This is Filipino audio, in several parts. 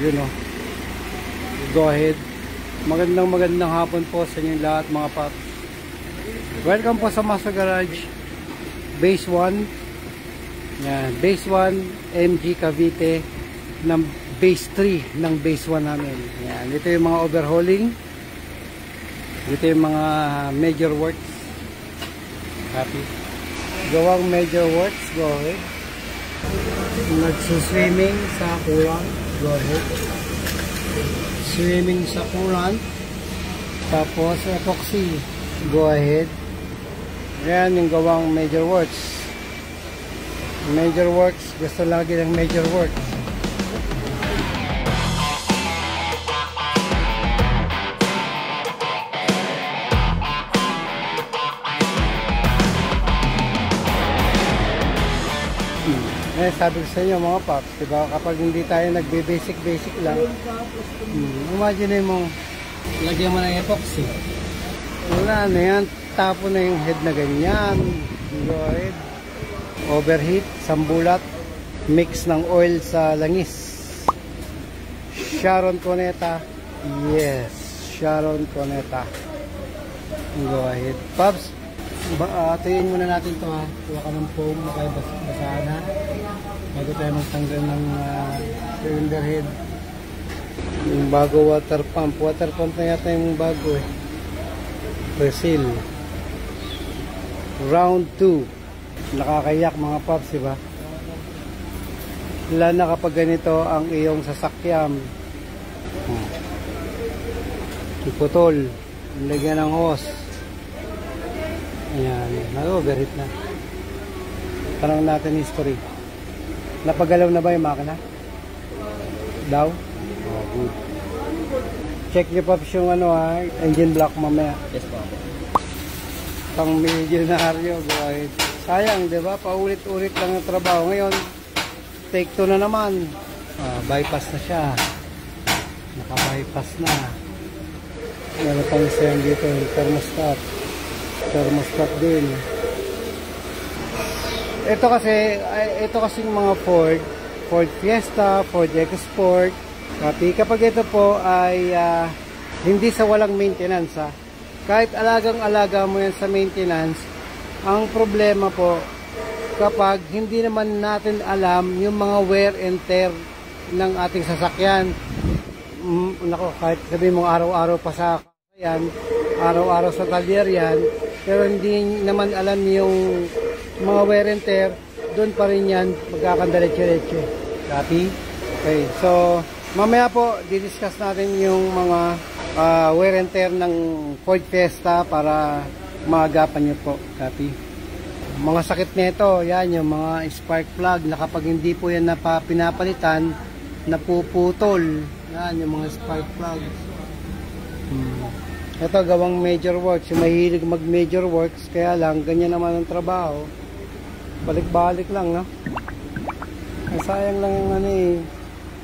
Yun o. Go ahead. Magandang hapon po sa inyo lahat mga paps. Welcome po sa Master Garage Base 1. Yan, Base 1 MG Cavite ng Base 3 ng Base 1 namin. Yan, ito yung mga overhauling. Ito yung mga major works. Happy. Gawang major works. Go ahead. Nagsuswimming sa kulang. Go ahead. Swimming sa kulang. Tapos epoxy. Go ahead. Yan yung gawang major works. Major works. Gusto lagi ng major works. Sabi ko sa inyo mga paps, diba, kapag hindi tayo nagbe-basic lang, imagine mo, lagyan mo ng epoxy. Wala na yan, tapo na yung head na ganyan. Go ahead. Overheat, sambulat, mix ng oil sa langis. Sharon Cuneta. Yes, Sharon Cuneta. Go ahead. Paps, tuyin muna natin ito ha. Kuha ka ng foam, makabasahan ha. Bago tayo magtanggal ng cylinder head. Yung bago water pump. Water pump na yata yung bago eh. Resil. Round 2. Nakakayak mga paps, diba? Lalo na kapag ganito ang iyong sasakyan. Iputol. Lagyan ng hose. Ayan. Nag-overheat na. Tanong natin history. Napagalaw na ba yung makina? Daw? Oh, good. Check nyo pa yung ano ha, engine block mamaya. Yes po. Pang milyonaryo, go ahead. Sayang, di ba? Paulit-ulit lang ang trabaho. Ngayon, take 2 na naman. Bypass na siya. Naka-bypass na. Ano pang isang dito, thermostat. Thermostat din. Ito kasi yung mga Ford Fiesta, Ford EcoSport. Kapag ito po ay hindi sa walang maintenance ha. Kahit alagang-alaga mo yan sa maintenance, ang problema po kapag hindi naman natin alam yung mga wear and tear ng ating sasakyan. Nako, kahit sabihin mo araw-araw pa sa yan, araw-araw sa talyer yan, pero hindi naman alam yung mga wear and tear, doon pa rin yan magkakandaletso-letso. Copy? Okay, so mamaya po didiscuss natin yung mga wear and tear ng Ford Fiesta para maagapan nyo po. Copy? Mga sakit nito, yan yung mga spark plug na kapag hindi po yan pinapalitan, napuputol. Yan yung mga spark plug. Ito gawang major works, yung mahilig mag major works, kaya lang ganyan naman ang trabaho. Balik-balik lang, no? Sayang lang yung ano eh.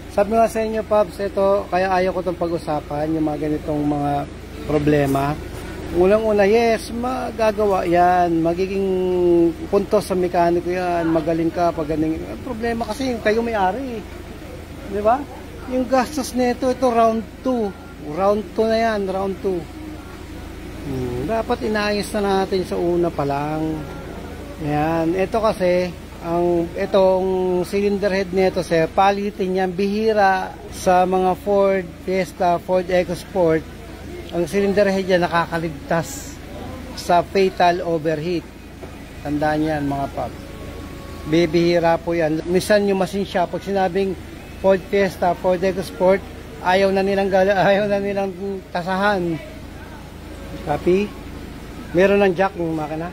Sabi nga sa inyo, Pops, ito, kaya ayaw ko itong pag-usapan, yung mga ganitong mga problema. Unang-una, yes, magagawa yan. Magiging puntos sa mekaniko yan. Magaling ka pag ganing. Problema kasi yung kayo may-ari. Di ba? Yung gastos nito, ito round 2. Round 2 na yan, round 2. Dapat inaayos na natin sa una pa lang. Yan, ito kasi itong cylinder head nito sir, palitin yan, bihira sa mga Ford Fiesta, Ford EcoSport. Ang cylinder head yan nakakaligtas sa fatal overheat. Tandaan yan mga paps. Bibihira po yan. Minsan yung machine shop, pag sinabing Ford Fiesta, Ford EcoSport, ayaw na nilang tasahan. Copy? Meron ng jack yung makina?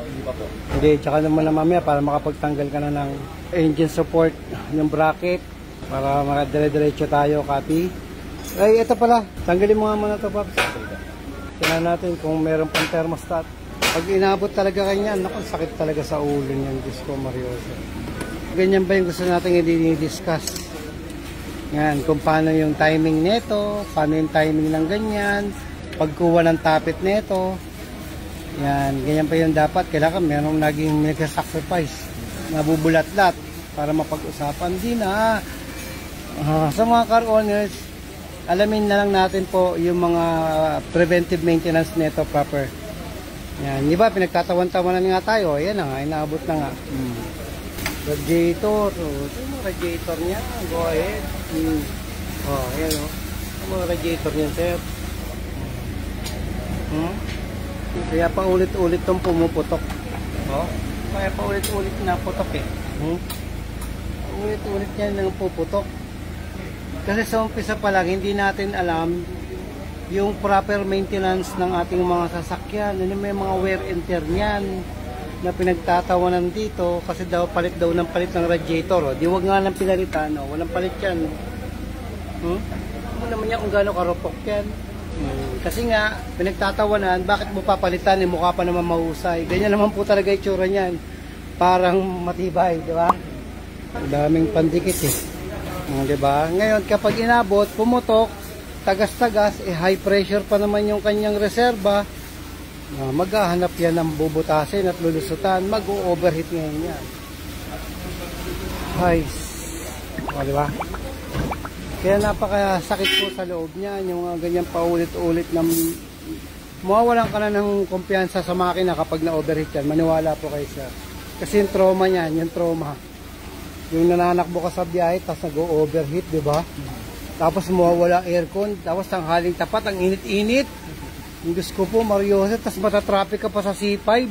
Hindi pa po. Hindi, tsaka naman na mamaya para makapagtanggal ka na ng engine support, yung bracket, para makadire-diretso tayo. Copy? Ay, ito pala. Tanggalin mo nga muna ito, Pops. Tingnan natin kung meron pang thermostat. Pag inabot talaga kanyan, naku, sakit talaga sa ulo niyan. Diyos ko, Marioso. Ganyan ba yung gusto natin i-discuss? Yan, kung paano yung timing nito, paano yung timing ng ganyan, pagkuha ng tapit nito. Yan, ganyan pa yung dapat. Kailangan merong naging nagsasacrifice, nabubulat-lat para mapag-usapan. Di na. Sa mga car owners, alamin na lang natin po yung mga preventive maintenance nito proper. Yan, di ba pinagtatawan-tawanan nga tayo. Ayan na nga, inaabot na nga. Radiator. Ito yung radiator niya. Go ahead. Ayan o. Ito yung radiator niya, sir. Kaya pa ulit-ulit itong pumuputok. Kaya pa ulit-ulit na putok eh. Ulit-ulit yan nang puputok. Kasi sa umpisa pa lang, hindi natin alam yung proper maintenance ng ating mga sasakyan. May mga wear and tear niyan na pinagtatawanan dito kasi daw palit ng radiator. Di wag nga lang pinalitan. Walang palit yan. Ano naman yan kung gano'ng karupok yan. Kasi nga, pinagtatawanan, bakit mo papalitan? Mukha pa naman mahusay. Ganyan naman po talaga itsura niyan. Parang matibay, di ba? Daming pandikit eh. Diba? Ngayon, kapag inabot, pumutok, tagas-tagas, high pressure pa naman yung kanyang reserba, maghahanap yan ng bubutasin at lulusutan, mag-overheat ngayon yan. Diba? Kaya napakasakit po sa loob niyan, yung ganyan paulit-ulit na mawawalan ka na ng kumpiyansa sa makina kapag na-overheat yan. Maniwala po kayo sa... Kasi yung trauma niyan, yung trauma. Yung nananakbo ka sa biyahe, tapos nag-overheat, di ba? Tapos mawawala aircon, tapos tanghaling tapat, ang init-init. Yung Diyos ko po, Mariosa, tapos matatraffic ka pa sa C5.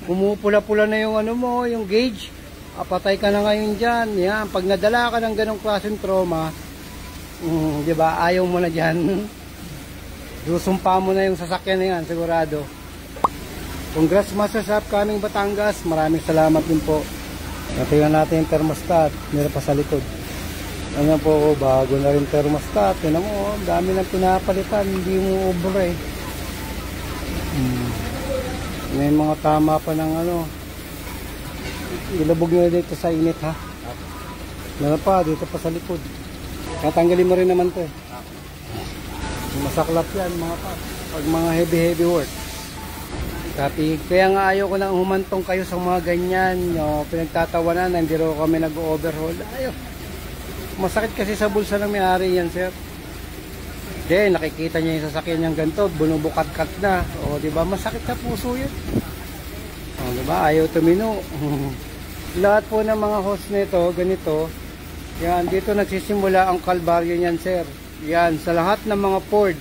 Pumupula-pula na yung ano mo, yung gauge. Patay ka na ngayon dyan. Yan, pag nadala ka ng ganong klaseng trauma, di ba, ayaw mo na dyan. Susumpa mo na yung sasakyan na yan, sigurado. Congrats Master sa upcoming Batangas. Maraming salamat din po. Tingnan natin yung thermostat. Meron pa sa likod. Ano po, bago na rin thermostat. Tingnan mo, dami nang pinapalitan. Hindi mo ubra eh. May mga tama pa ng ano. Ilabog nyo dito sa init ha. Meron pa, dito pa sa likod. Tatanggalin mo rin naman to eh. Masaklap yan mga pa. Pag mga heavy work. Copy. Kaya nga ayaw ko nang humantong kayo sa mga ganyan, pinagtatawanan, hindi rin kami nag-overhaul. Ayaw. Masakit kasi sa bulsa ng may-ari yan, sir. Then, nakikita niya yung sasakyan niyang ganito, bunubukat-kat na. Diba? Masakit sa puso yun. Diba? Ayaw tumino. Lahat po ng mga host nito, ganito, yan, dito nagsisimula ang kalbaryo niyan, sir. Yan, sa lahat ng mga Ford.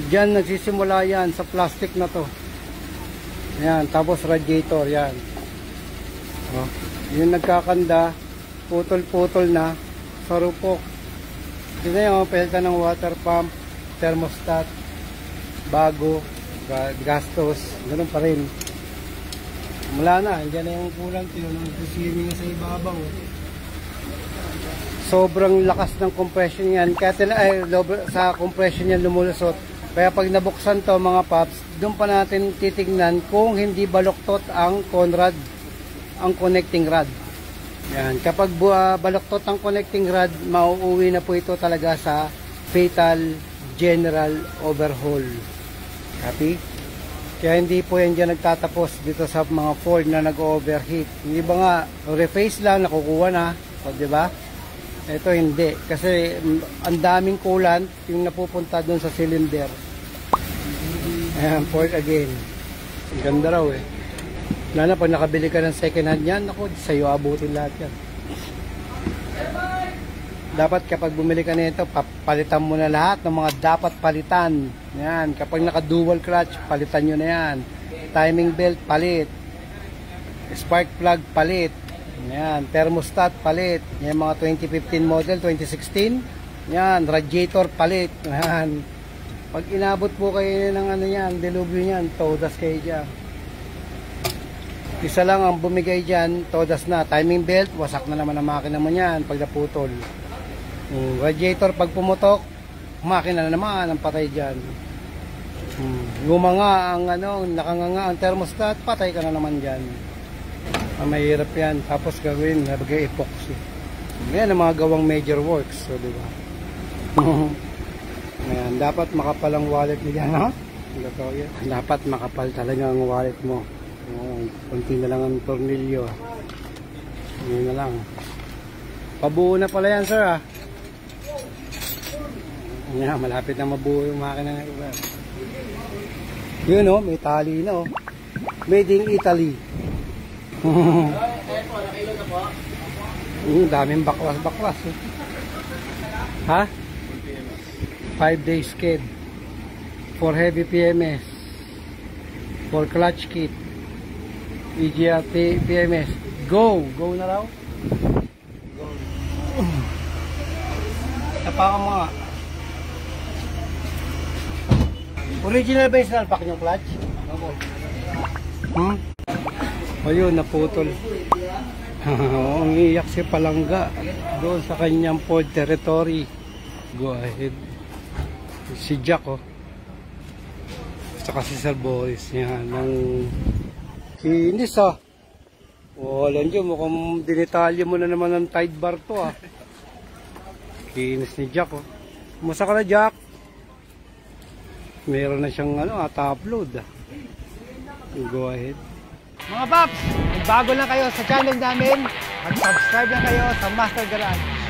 Diyan nagsisimula yan, sa plastic na to. Yan, tapos radiator, yan. Yung nagkakanda, putol-putol na, sa rupok. Yun na yung pelta ng water pump, thermostat, bago, gastos, ganun pa rin. Wala na, andyan na yung kulang, tinanong sa ibabaw. Sobrang lakas ng compression yan, kaya sa compression yan lumulusot. Kaya pag nabuksan to mga paps, doon pa natin titignan kung hindi baluktot ang conrod, ang connecting rod. Yan. Kapag baluktot ang connecting rod, mauuwi na po ito talaga sa fatal general overhaul. Copy? Kaya hindi po yan dyan nagtatapos dito sa mga Ford na nag-overheat. Hindi ba nga, reface lang, nakukuha na. O, diba? Ito hindi. Kasi ang daming coolant yung napupunta doon sa cylinder. Ayan, Ford again. Ang ganda raw eh. Lalo pag nakabili ka ng second hand yan, ako, sa'yo abutin lahat yan. Dapat kapag bumili ka nito, palitan mo na lahat ng mga dapat palitan. Yan, kapag naka-dual clutch, palitan nyo na yan. Timing belt, palit. Spark plug, palit. Yan, thermostat, palit. Yan, mga 2015 model, 2016. Yan, radiator, palit. Yan. Pag inabot po kayo ng ano yan, dilubyo yan, todas kayo dyan. Isa lang ang bumigay dyan, todas na. Timing belt, wasak na naman ang makina mo yan pag naputol. Radiator, pag pumutok, makina na naman ang patay dyan. Gumanga ang ano, nakanganga ang thermostat, patay ka na naman dyan. Mahirap yan. Tapos gawin, nabagay epoxy. Yan ang mga gawang major works. So, diba? Ayan, dapat makapal ang wallet niya, no? Dapat makapal talaga ang wallet mo. Kunti na lang ang tornilyo. Yun na lang. Pabuo na pala yan, sir, ah. Yan, malapit na mabuo yung makina na iba. Yun o, may tali na o. Made in Italy. Daming baklas. Eh. Ha? 5 days skid. For heavy PMS. For clutch kit. EGR PMS. Go! Go na raw. Go. Tapakan mo nga. Original ba yung sinalpak yung clutch? Ayun, naputol. Ang iyak si Palangga doon sa kanyang Ford territory. Go ahead. Si Jack oh. Saka si Sir Boris yan ng kinis ah. Wala dyan, mukhang dinitalya mo na naman ng tide bar to ah. Kinis ni Jack oh. Kumusta ka na Jack? Meron na siyang top load ah. Go ahead. Mga paps, bago lang kayo sa channel namin, mag-subscribe na kayo sa Master Garage.